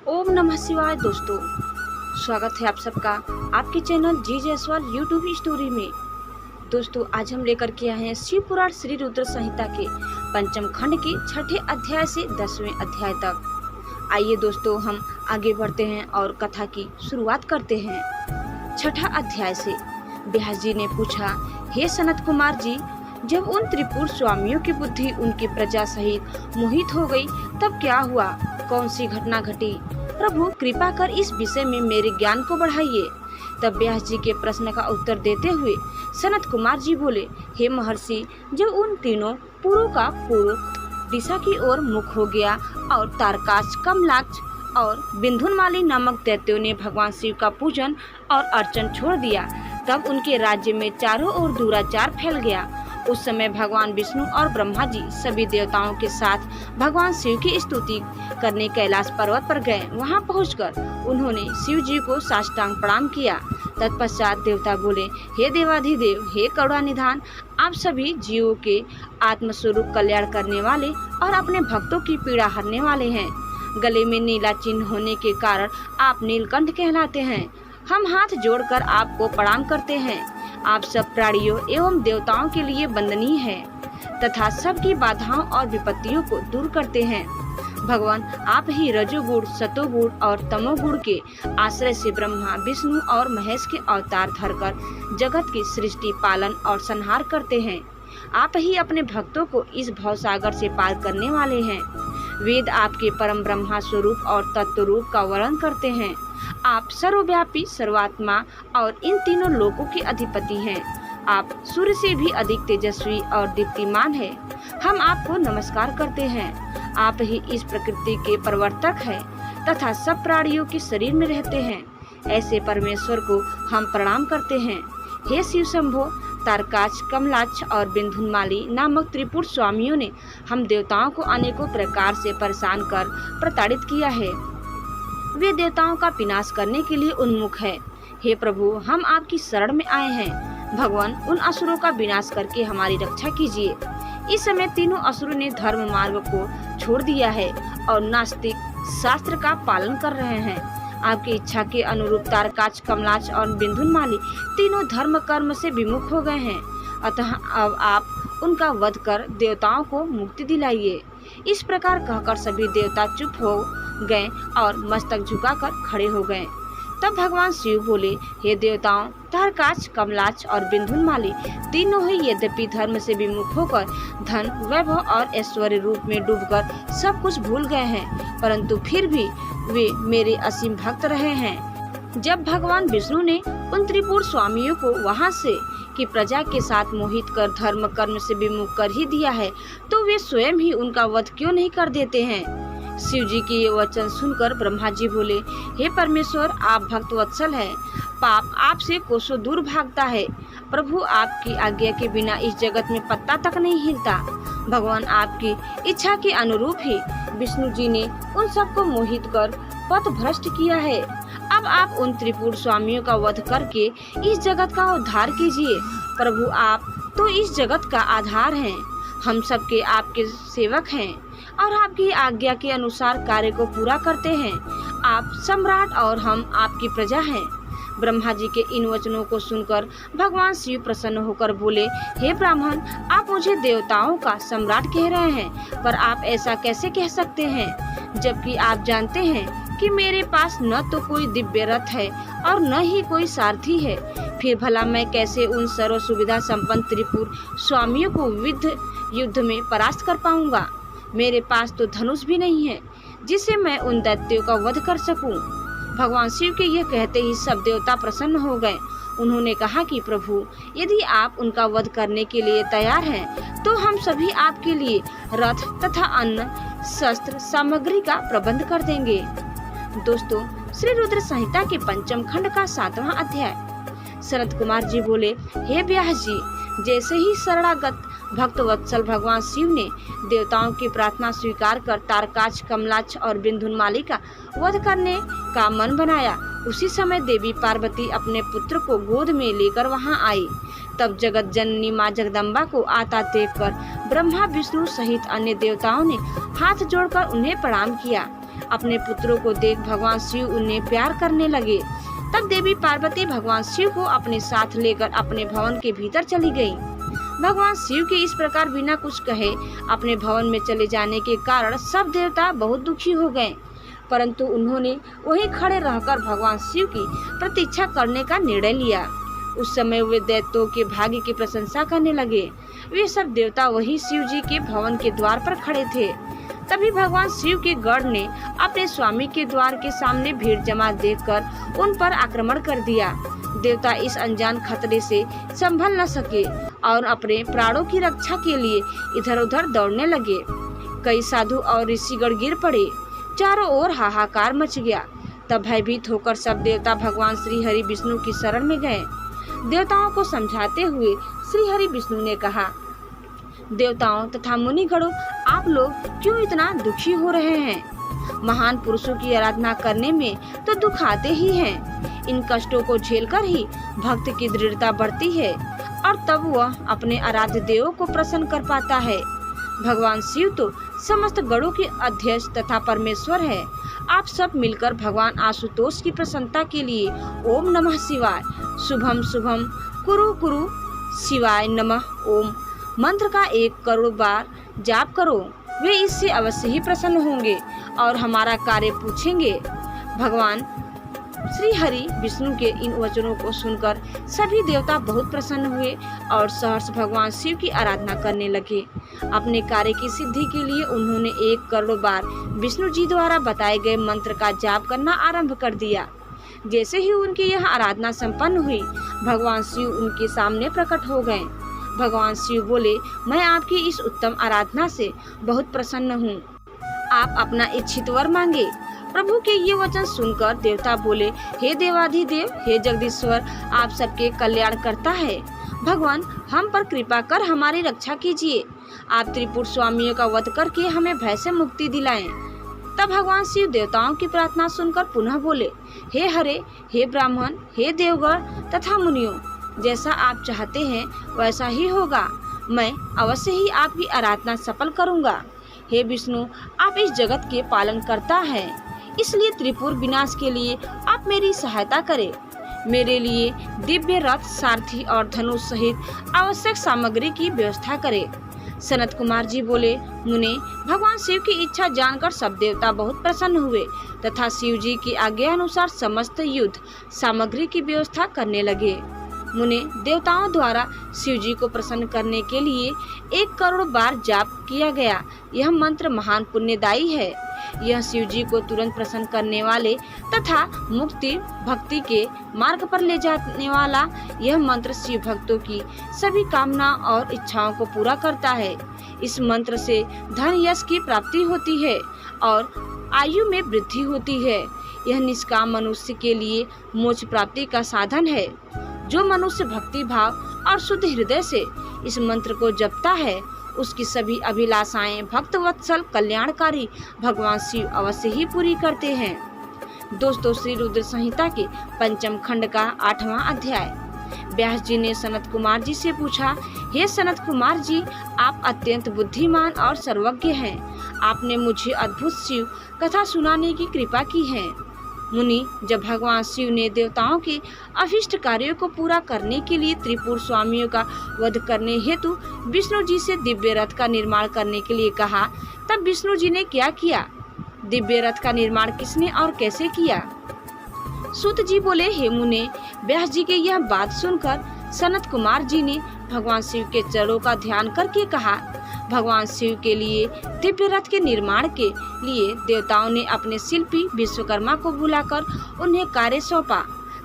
ओम नमः शिवाय। दोस्तों, स्वागत है आप सबका आपके चैनल जी जायसवाल यूट्यूब स्टोरी में। दोस्तों, आज हम लेकर के आए हैं शिव पुराण श्री रुद्र संहिता के पंचम खंड के 6ठे अध्याय से 10वें अध्याय तक। आइए दोस्तों, हम आगे बढ़ते हैं और कथा की शुरुआत करते हैं। 6ठा अध्याय से व्यास जी ने पूछा, हे सनत कुमार जी, जब उन त्रिपुर स्वामियों की बुद्धि उनकी प्रजा सहित मोहित हो गई तब क्या हुआ? कौन सी घटना घटी? प्रभु कृपा कर इस विषय में मेरे ज्ञान को बढ़ाइए। तब व्यास जी के प्रश्न का उत्तर देते हुए सनत कुमार जी बोले, हे महर्षि, जब उन तीनों पुरों का पूर्व दिशा की ओर मुख हो गया और तारकाश, कमलाक्ष और बिंधुनमाली नामक दैत्यों ने भगवान शिव का पूजन और अर्चन छोड़ दिया, तब उनके राज्य में चारों ओर दुराचार फैल गया। उस समय भगवान विष्णु और ब्रह्मा जी सभी देवताओं के साथ भगवान शिव की स्तुति करने कैलाश पर्वत पर गए। वहां पहुंचकर उन्होंने शिव जी को साष्टांग प्रणाम किया। तत्पश्चात देवता बोले, हे देवाधिदेव, हे करुणानिधान, आप सभी जीवों के आत्मस्वरूप कल्याण करने वाले और अपने भक्तों की पीड़ा हरने वाले हैं। गले में नीला चिन्ह होने के कारण आप नीलकंठ कहलाते हैं। हम हाथ जोड़कर आपको प्रणाम करते हैं। आप सब प्राणियों एवं देवताओं के लिए वंदनीय हैं तथा सबकी बाधाओं और विपत्तियों को दूर करते हैं। भगवान, आप ही रजोगुण, सतोगुण और तमोगुण के आश्रय से ब्रह्मा, विष्णु और महेश के अवतार धरकर जगत की सृष्टि, पालन और संहार करते हैं। आप ही अपने भक्तों को इस भवसागर से पार करने वाले हैं। वेद आपके परम ब्रह्मा स्वरूप और तत्व रूप का वर्णन करते हैं। आप सर्वव्यापी, सर्वात्मा और इन तीनों लोकों के अधिपति हैं। आप सूर्य से भी अधिक तेजस्वी और दीप्तिमान हैं। हम आपको नमस्कार करते हैं। आप ही इस प्रकृति के प्रवर्तक हैं तथा सब प्राणियों के शरीर में रहते हैं। ऐसे परमेश्वर को हम प्रणाम करते हैं। हे शिव शंभो, तारकाच, कमलाक्ष और बिंधुनमाली नामक त्रिपुर स्वामियों ने हम देवताओं को अनेकों प्रकार से परेशान कर प्रताड़ित किया है। वे देवताओं का विनाश करने के लिए उन्मुख है। हे प्रभु, हम आपकी शरण में आए हैं। भगवान, उन असुरों का विनाश करके हमारी रक्षा कीजिए। इस समय तीनों असुरों ने धर्म मार्ग को छोड़ दिया है और नास्तिक शास्त्र का पालन कर रहे हैं। आपकी इच्छा के अनुरूप तारकाच, कमलाक्ष और बिंधुनमाली तीनों धर्म कर्म से विमुख हो गए हैं। अतः अब आप उनका वध कर देवताओं को मुक्ति दिलाइए। इस प्रकार कहकर सभी देवता चुप हो गए और मस्तक झुकाकर खड़े हो गए। तब भगवान शिव बोले, हे देवताओं, तारकाच, कमलाक्ष और बिंधुनमाली तीनों ही यद्यपि धर्म से विमुख होकर धन, वैभव और ऐश्वर्य रूप में डूबकर सब कुछ भूल गए हैं, परंतु फिर भी वे मेरे असीम भक्त रहे हैं। जब भगवान विष्णु ने उन त्रिपुर स्वामियों को वहां से की प्रजा के साथ मोहित कर धर्म कर्म से विमुख कर ही दिया है, तो वे स्वयं ही उनका वध क्यों नहीं कर देते हैं? शिव जी के ये वचन सुनकर ब्रह्मा जी बोले, हे परमेश्वर, आप भक्त वत्सल हैं। पाप आपसे कोसों दूर भागता है। प्रभु, आपकी आज्ञा के बिना इस जगत में पत्ता तक नहीं हिलता। भगवान, आपकी इच्छा के अनुरूप ही विष्णु जी ने उन सबको मोहित कर पथ भ्रष्ट किया है। अब आप उन त्रिपुर स्वामियों का वध करके इस जगत का उद्धार कीजिए। प्रभु, आप तो इस जगत का आधार हैं। हम सबके आपके सेवक हैं और आपकी आज्ञा के अनुसार कार्य को पूरा करते हैं। आप सम्राट और हम आपकी प्रजा हैं। ब्रह्मा जी के इन वचनों को सुनकर भगवान शिव प्रसन्न होकर बोले, हे ब्राह्मण, आप मुझे देवताओं का सम्राट कह रहे हैं, पर आप ऐसा कैसे कह सकते हैं, जबकि आप जानते हैं कि मेरे पास न तो कोई दिव्य रथ है और न ही कोई सारथी है। फिर भला मैं कैसे उन सर्व सुविधा संपन्न त्रिपुर स्वामियों को युद्ध में परास्त कर पाऊंगा? मेरे पास तो धनुष भी नहीं है जिससे मैं उन दैत्यों का वध कर सकूं। भगवान शिव के यह कहते ही सब देवता प्रसन्न हो गए। उन्होंने कहा कि प्रभु, यदि आप उनका वध करने के लिए तैयार हैं, तो हम सभी आपके लिए रथ तथा अन्न, शस्त्र, सामग्री का प्रबंध कर देंगे। दोस्तों, श्री रुद्र संहिता के पंचम खंड का 7वां अध्याय। सनत कुमार जी बोले, हे व्यास जी, जैसे ही शरणागत भक्त वत्सल भगवान शिव ने देवताओं की प्रार्थना स्वीकार कर तारकाच, कमलाक्ष और बिंधुनमाली का वध करने का मन बनाया, उसी समय देवी पार्वती अपने पुत्र को गोद में लेकर वहां आई। तब जगत जननी माँ जगदम्बा को आता देखकर ब्रह्मा, विष्णु सहित अन्य देवताओं ने हाथ जोड़कर उन्हें प्रणाम किया। अपने पुत्रों को देख भगवान शिव उन्हें प्यार करने लगे। तब देवी पार्वती भगवान शिव को अपने साथ लेकर अपने भवन के भीतर चली गई। भगवान शिव के इस प्रकार बिना कुछ कहे अपने भवन में चले जाने के कारण सब देवता बहुत दुखी हो गए, परंतु उन्होंने वहीं खड़े रहकर भगवान शिव की प्रतीक्षा करने का निर्णय लिया। उस समय वे दैत्यों के भाग्य की प्रशंसा करने लगे। वे सब देवता वही शिव जी के भवन के द्वार पर खड़े थे। तभी भगवान शिव के गढ़ ने अपने स्वामी के द्वार के सामने भीड़ जमा देखकर उन पर आक्रमण कर दिया। देवता इस अनजान खतरे से संभल न सके और अपने प्राणों की रक्षा के लिए इधर उधर दौड़ने लगे। कई साधु और ऋषिगण गिर पड़े। चारों ओर हाहाकार मच गया। तब भयभीत होकर सब देवता भगवान श्री हरि विष्णु की शरण में गए। देवताओं को समझाते हुए श्री हरि विष्णु ने कहा, देवताओं तथा मुनिगणों, आप लोग क्यों इतना दुखी हो रहे हैं? महान पुरुषों की आराधना करने में तो दुख आते ही हैं। इन कष्टों को झेलकर ही भक्त की दृढ़ता बढ़ती है और तब वह अपने आराध्य देवों को प्रसन्न कर पाता है। भगवान शिव तो समस्त गणों के अध्यक्ष तथा परमेश्वर है। आप सब मिलकर भगवान आशुतोष की प्रसन्नता के लिए ओम नमः शिवाय, शुभम शुभम कुरु कुरु शिवाय नमः ओम मंत्र का 1 करोड़ बार जाप करो। वे इससे अवश्य ही प्रसन्न होंगे और हमारा कार्य पूछेंगे। भगवान श्री हरि विष्णु के इन वचनों को सुनकर सभी देवता बहुत प्रसन्न हुए और सहर्ष भगवान शिव की आराधना करने लगे। अपने कार्य की सिद्धि के लिए उन्होंने 1 करोड़ बार विष्णु जी द्वारा बताए गए मंत्र का जाप करना आरंभ कर दिया। जैसे ही उनकी यह आराधना संपन्न हुई, भगवान शिव उनके सामने प्रकट हो गए। भगवान शिव बोले, मैं आपकी इस उत्तम आराधना से बहुत प्रसन्न हूँ। आप अपना इच्छित वर मांगे। प्रभु के ये वचन सुनकर देवता बोले, हे देवाधिदेव, हे जगदीश्वर, आप सबके कल्याण करता है। भगवान, हम पर कृपा कर हमारी रक्षा कीजिए। आप त्रिपुर स्वामियों का वध करके हमें भय से मुक्ति दिलाएं। तब भगवान शिव देवताओं की प्रार्थना सुनकर पुनः बोले, हे हरे, हे ब्राह्मण, हे देवगण तथा मुनियों, जैसा आप चाहते हैं वैसा ही होगा। मैं अवश्य ही आपकी आराधना सफल करूंगा। हे विष्णु, आप इस जगत के पालन करता है, इसलिए त्रिपुर विनाश के लिए आप मेरी सहायता करें। मेरे लिए दिव्य रथ, सारथी और धनुष सहित आवश्यक सामग्री की व्यवस्था करें। सनत कुमार जी बोले, मुने, भगवान शिव की इच्छा जानकर सब देवता बहुत प्रसन्न हुए तथा शिव जी की आज्ञा अनुसार समस्त युद्ध सामग्री की व्यवस्था करने लगे। मुने, देवताओं द्वारा शिव जी को प्रसन्न करने के लिए 1 करोड़ बार जाप किया गया। यह मंत्र महान पुण्यदायी है। यह शिव जी को तुरंत प्रसन्न करने वाले तथा मुक्ति भक्ति के मार्ग पर ले जाने वाला यह मंत्र शिव भक्तों की सभी कामना और इच्छाओं को पूरा करता है। इस मंत्र से धन यश की प्राप्ति होती है और आयु में वृद्धि होती है। यह निष्काम मनुष्य के लिए मोक्ष प्राप्ति का साधन है। जो मनुष्य भक्ति भाव और शुद्ध हृदय से इस मंत्र को जपता है, उसकी सभी अभिलाषाएं भक्त वत्सल कल्याणकारी भगवान शिव अवश्य ही पूरी करते हैं। दोस्तों, श्री रुद्र संहिता के 5वें खंड का 8वां अध्याय। व्यास जी ने सनत कुमार जी से पूछा, हे सनत कुमार जी, आप अत्यंत बुद्धिमान और सर्वज्ञ हैं। आपने मुझे अद्भुत शिव कथा सुनाने की कृपा की है। मुनि, जब भगवान शिव ने देवताओं के अभिष्ट कार्यों को पूरा करने के लिए त्रिपुर स्वामियों का वध करने हेतु विष्णु जी से दिव्य रथ का निर्माण करने के लिए कहा, तब विष्णु जी ने क्या किया? दिव्य रथ का निर्माण किसने और कैसे किया? सूत जी बोले, हे मुने, व्यास जी के यह बात सुनकर सनत कुमार जी ने भगवान शिव के चरणों का ध्यान करके कहा, भगवान शिव के लिए दिव्य रथ के निर्माण के लिए देवताओं ने अपने शिल्पी विश्वकर्मा को बुलाकर उन्हें कार्य सौंपा।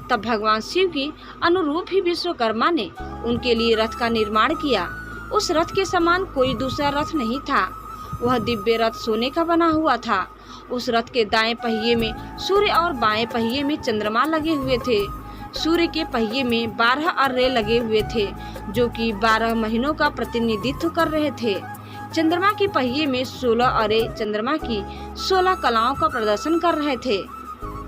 तब भगवान शिव की अनुरूप ही विश्वकर्मा ने उनके लिए रथ का निर्माण किया। उस रथ के समान कोई दूसरा रथ नहीं था। वह दिव्य रथ सोने का बना हुआ था। उस रथ के दाएं पहिए में सूर्य और बाएं पहिए में चंद्रमा लगे हुए थे। सूर्य के पहिए में 12 अर्रे लगे हुए थे, जो कि 12 महीनों का प्रतिनिधित्व कर रहे थे। चंद्रमा के पहिए में 16 अर्रे चंद्रमा की 16 कलाओं का प्रदर्शन कर रहे थे।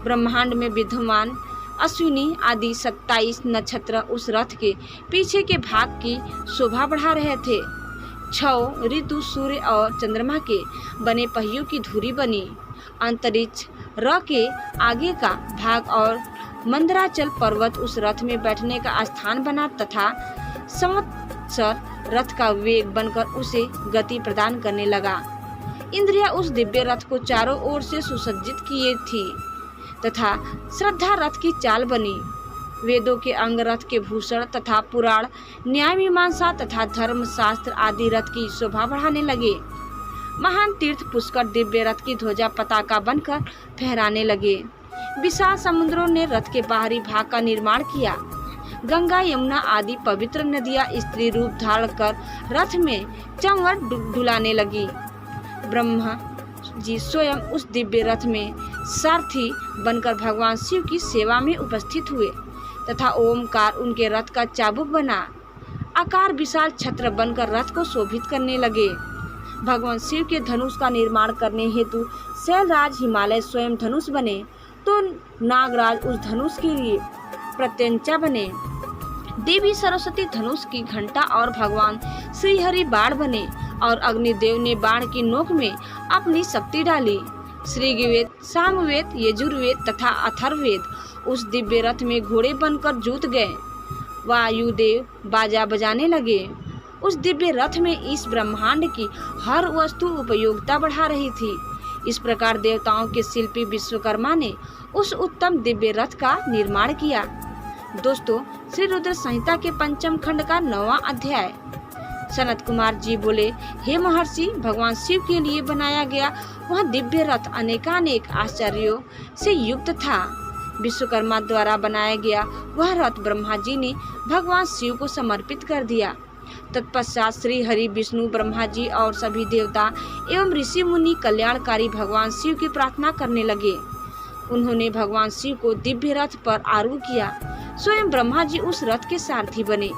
ब्रह्मांड में विद्यमान अश्विनी आदि 27 नक्षत्र उस रथ के पीछे के भाग की शोभा बढ़ा रहे थे। 6 ऋतु सूर्य और चंद्रमा के बने पहियों की धुरी बनी। अंतरिक्ष र के आगे का भाग और मंदराचल पर्वत उस रथ में बैठने का स्थान बना तथा संवत्सर रथ का वेग बनकर उसे गति प्रदान करने लगा। इंद्रियां उस दिव्य रथ को चारों ओर से सुसज्जित किए थी तथा श्रद्धा रथ की चाल बनी। वेदों के अंग रथ के भूषण तथा पुराण, न्याय मीमांसा तथा धर्म शास्त्र आदि रथ की शोभा बढ़ाने लगे। महान तीर्थ पुष्कर दिव्य रथ की ध्वजा पताका बनकर फहराने लगे। विशाल समुद्रों ने रथ के बाहरी भाग का निर्माण किया। गंगा, यमुना आदि पवित्र नदियां स्त्री रूप धारण कर रथ में चंवर डुलाने लगी। ब्रह्मा जी स्वयं उस दिव्य रथ में सारथी बनकर भगवान शिव की सेवा में उपस्थित हुए तथा ओमकार उनके रथ का चाबुक बना। आकार विशाल छत्र बनकर रथ को शोभित करने लगे। भगवान शिव के धनुष का निर्माण करने हेतु शैलराज हिमालय स्वयं धनुष बने तो नागराज उस धनुष के लिए प्रत्यंचा बने। देवी सरस्वती धनुष की घंटा और भगवान श्रीहरि बाण बने और अग्निदेव ने बाण की नोक में अपनी शक्ति डाली। ऋग्वेद, सामवेद, यजुर्वेद तथा अथर्ववेद उस दिव्य रथ में घोड़े बनकर जुट गए। वायुदेव बाजा बजाने लगे। उस दिव्य रथ में इस ब्रह्मांड की हर वस्तु उपयोगिता बढ़ा रही थी। इस प्रकार देवताओं के शिल्पी विश्वकर्मा ने उस उत्तम दिव्य रथ का निर्माण किया। दोस्तों, श्री रुद्र संहिता के पंचम खंड का 9वां अध्याय। सनत कुमार जी बोले, हे महर्षि, भगवान शिव के लिए बनाया गया वह दिव्य रथ अनेकानेक आश्चर्यों से युक्त था। विश्वकर्मा द्वारा बनाया गया वह रथ ब्रह्मा जी ने भगवान शिव को समर्पित कर दिया। तत्पश्चात श्री हरि, विष्णु, ब्रह्मा जी और सभी देवता एवं ऋषि मुनि कल्याणकारी भगवान शिव की प्रार्थना करने लगे। उन्होंने भगवान शिव को दिव्य रथ पर आरूढ़ किया। स्वयं ब्रह्मा जी उस रथ के सारथी बने।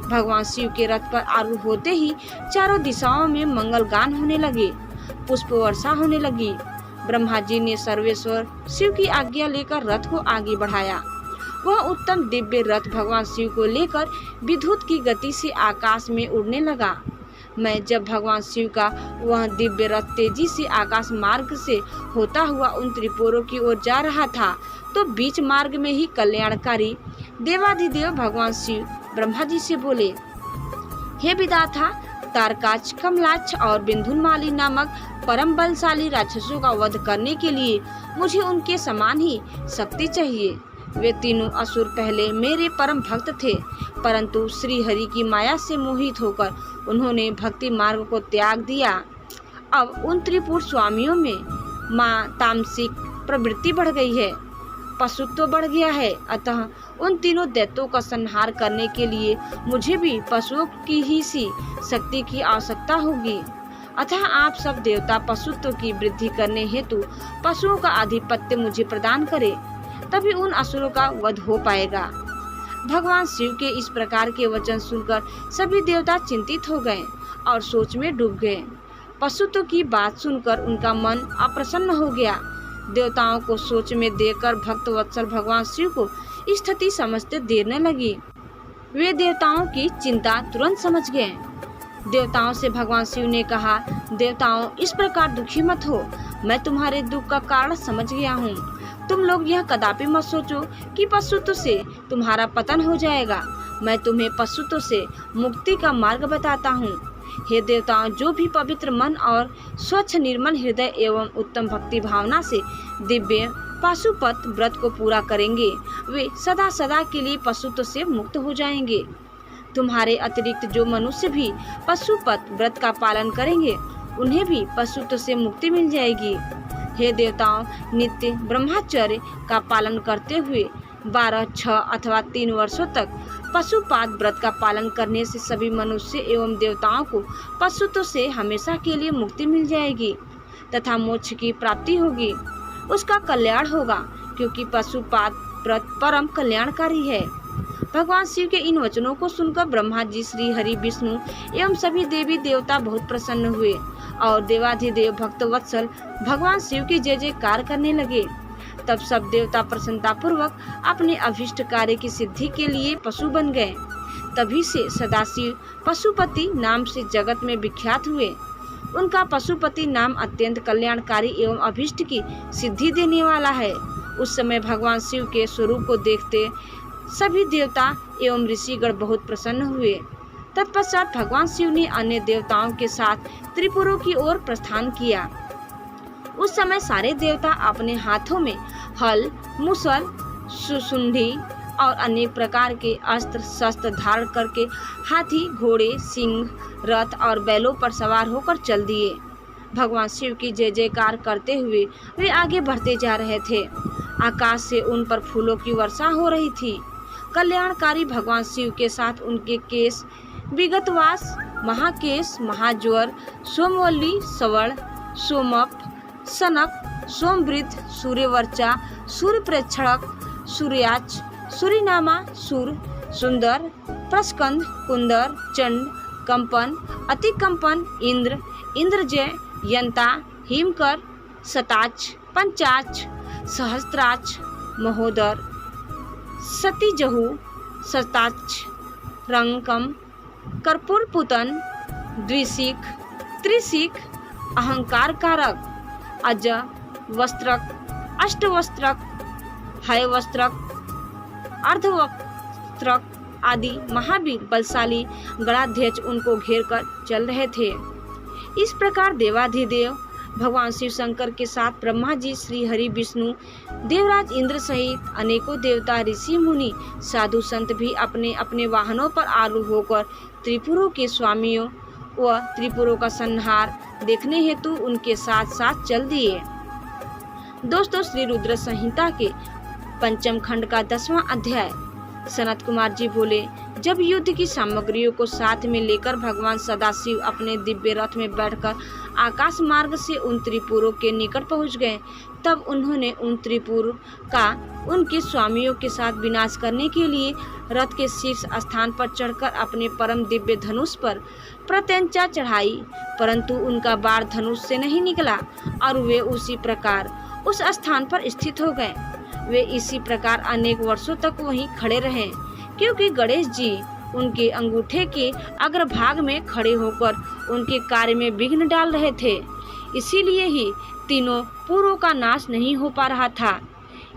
भगवान शिव के रथ पर आरूढ़ होते ही चारों दिशाओं में मंगल गान होने लगे, पुष्प वर्षा होने लगी। ब्रह्मा जी ने सर्वेश्वर शिव की आज्ञा लेकर रथ को आगे बढ़ाया। वह उत्तम दिव्य रथ भगवान शिव को लेकर विद्युत की गति से आकाश में उड़ने लगा। मैं जब भगवान शिव का वह दिव्य रथ तेजी से आकाश मार्ग से होता हुआ उन त्रिपुरों की ओर जा रहा था तो बीच मार्ग में ही कल्याणकारी देवाधिदेव भगवान शिव ब्रह्मा जी से बोले, हे विधाता, तारकाक्ष, कमलाक्ष और बिंदुनमाली नामक परम बलशाली राक्षसों का वध करने के लिए मुझे उनके समान ही शक्ति चाहिए। वे तीनों असुर पहले मेरे परम भक्त थे, परंतु श्री हरि की माया से मोहित होकर उन्होंने भक्ति मार्ग को त्याग दिया। अब उन त्रिपुर स्वामियों में तामसिक प्रवृत्ति बढ़ गई है, पशुत्व बढ़ गया है। अतः उन तीनों दैत्यों का संहार करने के लिए मुझे भी पशुओं की ही सी शक्ति की आवश्यकता होगी। अतः आप सब देवता पशुत्व की वृद्धि करने हेतु पशुओं का आधिपत्य मुझे प्रदान करे, तभी उन असुरों का वध हो पाएगा। भगवान शिव के इस प्रकार के वचन सुनकर सभी देवता चिंतित हो गए और सोच में डूब गए। पशुत्व की बात सुनकर उनका मन अप्रसन्न हो गया। देवताओं को सोच में देखकर भक्त वत्सल भगवान शिव को स्थिति समझते देर न लगी। वे देवताओं की चिंता तुरंत समझ गए। देवताओं से भगवान शिव ने कहा, देवताओं, इस प्रकार दुखी मत हो, मैं तुम्हारे दुख का कारण समझ गया हूँ। तुम लोग यह कदापि मत सोचो कि पशुत्व से तुम्हारा पतन हो जाएगा। मैं तुम्हें पशुत्व से मुक्ति का मार्ग बताता हूँ। हे देवताओं, जो भी पवित्र मन और स्वच्छ निर्मल हृदय एवं उत्तम भक्ति भावना से दिव्य पाशुपत व्रत को पूरा करेंगे, वे सदा सदा के लिए पशुत्व से मुक्त हो जाएंगे। तुम्हारे अतिरिक्त जो मनुष्य भी पशुपत व्रत का पालन करेंगे, उन्हें भी पशुत्व से मुक्ति मिल जाएगी। हे देवताओं, नित्य ब्रह्मचर्य का पालन करते हुए 12, 6 अथवा 3 वर्षों तक पशुपात व्रत का पालन करने से सभी मनुष्य एवं देवताओं को पशुत्व से हमेशा के लिए मुक्ति मिल जाएगी तथा मोक्ष की प्राप्ति होगी। उसका कल्याण होगा, क्योंकि पशुपात व्रत परम कल्याणकारी है। भगवान शिव के इन वचनों को सुनकर ब्रह्मा जी, श्री हरि, विष्णु एवं सभी देवी देवता बहुत प्रसन्न हुए और देवाधिदेव भक्त वत्सल भगवान शिव की जय जयकार करने लगे। तब सब देवता प्रसन्नता पूर्वक अपने अभिष्ट कार्य की सिद्धि के लिए पशु बन गए। तभी से सदाशिव पशुपति नाम से जगत में विख्यात हुए। उनका पशुपति नाम अत्यंत कल्याणकारी एवं अभीष्ट की सिद्धि देने वाला है। उस समय भगवान शिव के स्वरूप को देखते सभी देवता एवं ऋषिगण बहुत प्रसन्न हुए। तत्पश्चात भगवान शिव ने अन्य देवताओं के साथ त्रिपुरों की ओर प्रस्थान किया। उस समय सारे देवता अपने हाथों में हल, मुसल, सुसुंडी और अनेक प्रकार के अस्त्र शस्त्र धारण करके हाथी, घोड़े, सिंह, रथ और बैलों पर सवार होकर चल दिए। भगवान शिव की जय जयकार करते हुए वे आगे बढ़ते जा रहे थे। आकाश से उन पर फूलों की वर्षा हो रही थी। कल्याणकारी भगवान शिव के साथ उनके केस विगतवास, महाकेश, महाज्वर, सोमवल्ली, सवर्ण, सोमप, सनक, सोमवृत, सूर्यवर्चा, सूर्य प्रेक्षणक, सूर्याच, सूर्यनामा, सूर, सुंदर, प्रस्कंद, कुंदर, चंड, कंपन, अतिकंपन, इंद्र, इंद्रजय, यंता, हिमकर, सताच, पंचाच, सहस्त्राच, महोदर, सतीजहु, सताच, रंकम, कर्पूरपुतन, द्विशिख, त्रिशिख, अहंकार कारक, अज वस्त्रक, अष्टवस्त्रक, हय वस्त्रक, अर्धवस्त्रक आदि महावीर बलशाली गणाध्यक्ष उनको घेर कर चल रहे थे। इस प्रकार देवाधिदेव भगवान शिव शंकर के साथ ब्रह्मा जी, श्री हरि, विष्णु, देवराज इंद्र सहित अनेकों देवता, ऋषि, मुनि, साधु संत भी अपने अपने वाहनों पर आरूढ़ होकर त्रिपुरों के स्वामियों व त्रिपुरों का संहार देखने हेतु उनके साथ साथ चल दिए। दोस्तों, श्री रुद्र संहिता के पंचम खंड का 10वां अध्याय। सनत कुमार जी बोले, जब युद्ध की सामग्रियों को साथ में लेकर भगवान सदाशिव अपने दिव्य रथ में बैठकर आकाश मार्ग से उन त्रिपुरों के निकट पहुंच गए, तब उन्होंने उन त्रिपुर का उनके स्वामियों के साथ विनाश करने के लिए रथ के शीर्ष स्थान पर चढ़कर अपने परम दिव्य धनुष पर प्रत्यंचा चढ़ाई, परंतु उनका बाण धनुष से नहीं निकला और वे उसी प्रकार उस स्थान पर स्थित हो गए। वे इसी प्रकार अनेक वर्षों तक वहीं खड़े रहे, क्योंकि गणेश जी उनके अंगूठे के अग्रभाग में खड़े होकर उनके कार्य में विघ्न डाल रहे थे। इसीलिए ही तीनों पुरों का नाश नहीं हो पा रहा था।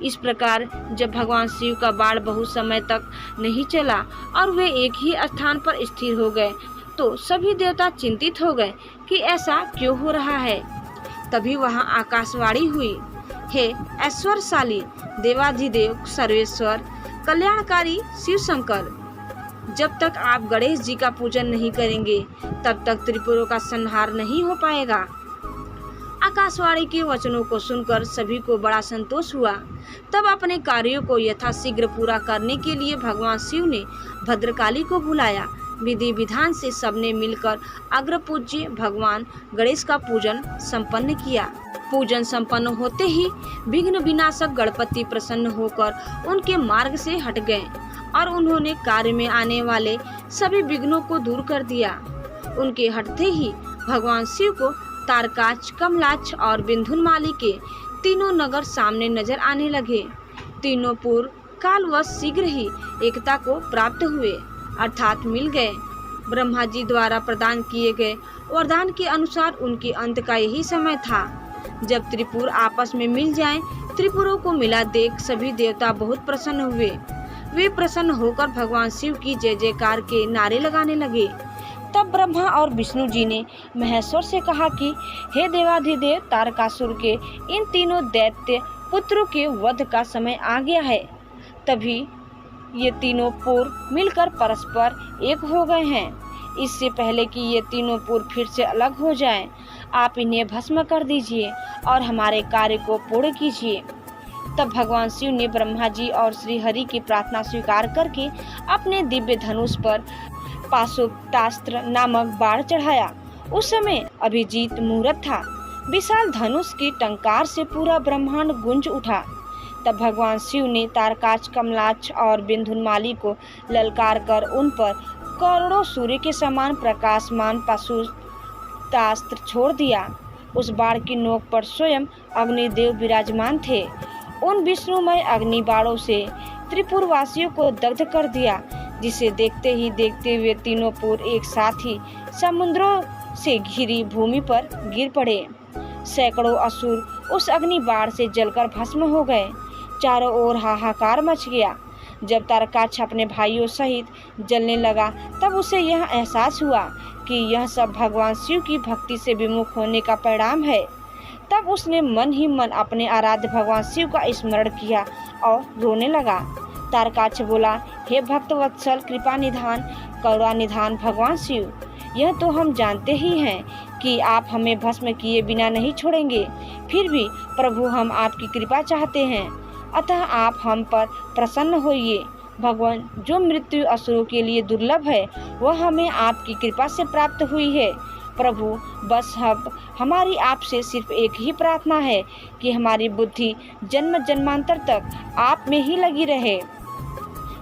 इस प्रकार जब भगवान शिव का बाण बहुत समय तक नहीं चला और वे एक ही स्थान पर स्थिर हो गए, तो सभी देवता चिंतित हो गए कि ऐसा क्यों हो रहा है। तभी वहां आकाशवाणी हुई, हे ऐश्वर्यशाली देवाधिदेव सर्वेश्वर कल्याणकारी शिव शंकर, जब तक आप गणेश जी का पूजन नहीं करेंगे तब तक त्रिपुरों का संहार नहीं हो पाएगा। आकाशवाणी के वचनों को सुनकर सभी को बड़ा संतोष हुआ। तब अपने कार्यों को यथाशीघ्र पूरा करने के लिए भगवान शिव ने भद्रकाली को बुलाया। विधि विधान से सबने मिलकर अग्रपूज्य भगवान गणेश का पूजन संपन्न किया। पूजन संपन्न होते ही विघ्न विनाशक गणपति प्रसन्न होकर उनके मार्ग से हट गए और उन्होंने कार्य में आने वाले सभी विघ्नों को दूर कर दिया। उनके हटते ही भगवान शिव को तारकाच, कमलाच और बिंधुनमाली के तीनों नगर सामने नजर आने लगे। तीनों पुर कालवश शीघ्र ही एकता को प्राप्त हुए, अर्थात मिल गए। ब्रह्मा जी द्वारा प्रदान किए गए वरदान के अनुसार उनके अंत का यही समय था जब त्रिपुर आपस में मिल जाएं। त्रिपुरों को मिला देख सभी देवता बहुत प्रसन्न हुए। वे प्रसन्न होकर भगवान शिव की जय जयकार के नारे लगाने लगे। तब ब्रह्मा और विष्णु जी ने महेश्वर से कहा कि हे देवाधिदेव, तारकासुर के इन तीनों दैत्य पुत्रों के वध का समय आ गया है। तभी ये तीनों पुर मिलकर परस्पर एक हो गए हैं। इससे पहले कि ये तीनों पुर फिर से अलग हो जाएं, आप इन्हें भस्म कर दीजिए और हमारे कार्य को पूर्ण कीजिए। तब भगवान शिव ने ब्रह्मा जी और श्री हरि की प्रार्थना स्वीकार करके अपने दिव्य धनुष पर पाशुपतास्त्र नामक बाण चढ़ाया। उस समय अभिजीत मुहूर्त था। विशाल धनुष की टंकार से पूरा ब्रह्मांड गूंज उठा। तब भगवान शिव ने तारकाच, कमलाच और बिंधुनमाली को ललकार कर उन पर करोड़ों सूर्य के समान प्रकाशमान पाशुपतास्त्र छोड़ दिया। उस बाण की नोक पर स्वयं अग्निदेव विराजमान थे। उन विष्णुमय अग्नि बाणों से त्रिपुरवासियों को दग्ध कर दिया, जिसे देखते ही देखते हुए तीनों पुर एक साथ ही समुद्रों से घिरी भूमि पर गिर पड़े। सैकड़ों असुर उस अग्नि बाढ़ से जलकर भस्म हो गए। चारों ओर हाहाकार मच गया। जब तारकाक्ष अपने भाइयों सहित जलने लगा तब उसे यह एहसास हुआ कि यह सब भगवान शिव की भक्ति से विमुख होने का परिणाम है। तब उसने मन ही मन अपने आराध्य भगवान शिव का स्मरण किया और रोने लगा। तारकाक्ष बोला, हे भक्त वत्सल, कृपा निधान, करुणा निधान भगवान शिव, यह तो हम जानते ही हैं कि आप हमें भस्म किए बिना नहीं छोड़ेंगे। फिर भी प्रभु हम आपकी कृपा चाहते हैं, अतः आप हम पर प्रसन्न होइए। भगवान, जो मृत्यु असुरों के लिए दुर्लभ है वह हमें आपकी कृपा से प्राप्त हुई है। प्रभु, बस अब हमारी आपसे सिर्फ एक ही प्रार्थना है कि हमारी बुद्धि जन्म जन्मांतर तक आप में ही लगी रहे।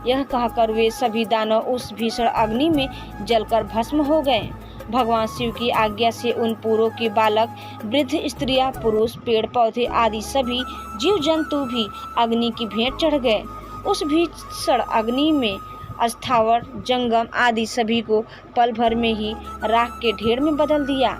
यह कहकर वे सभी दानव उस भीषण अग्नि में जलकर भस्म हो गए। भगवान शिव की आज्ञा से उन पूरों के बालक, वृद्ध, स्त्रियां, पुरुष, पेड़ पौधे आदि सभी जीव जंतु भी अग्नि की भेंट चढ़ गए। उस भीषण अग्नि में स्थावर, जंगम आदि सभी को पल भर में ही राख के ढेर में बदल दिया।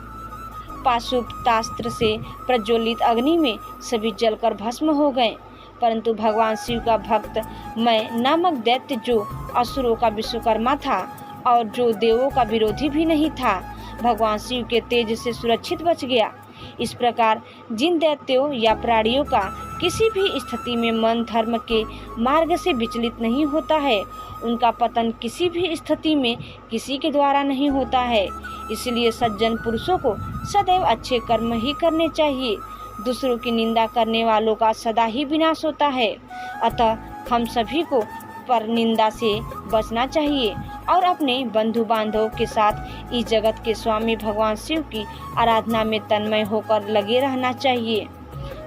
पाशुपतास्त्र से प्रज्वलित अग्नि में सभी जलकर भस्म हो गए। परंतु भगवान शिव का भक्त मैं नामक दैत्य, जो असुरों का विश्वकर्मा था और जो देवों का विरोधी भी नहीं था, भगवान शिव के तेज से सुरक्षित बच गया। इस प्रकार जिन दैत्यों या प्राणियों का किसी भी स्थिति में मन धर्म के मार्ग से विचलित नहीं होता है, उनका पतन किसी भी स्थिति में किसी के द्वारा नहीं होता है। इसलिए सज्जन पुरुषों को सदैव अच्छे कर्म ही करने चाहिए। दूसरों की निंदा करने वालों का सदा ही विनाश होता है। अतः हम सभी को पर निंदा से बचना चाहिए और अपने बंधु बांधवों के साथ इस जगत के स्वामी भगवान शिव की आराधना में तन्मय होकर लगे रहना चाहिए।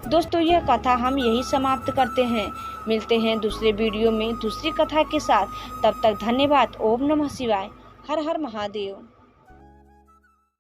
दोस्तों, यह कथा हम यही समाप्त करते हैं। मिलते हैं दूसरे वीडियो में दूसरी कथा के साथ। तब तक धन्यवाद। ओम नमः शिवाय। हर हर महादेव।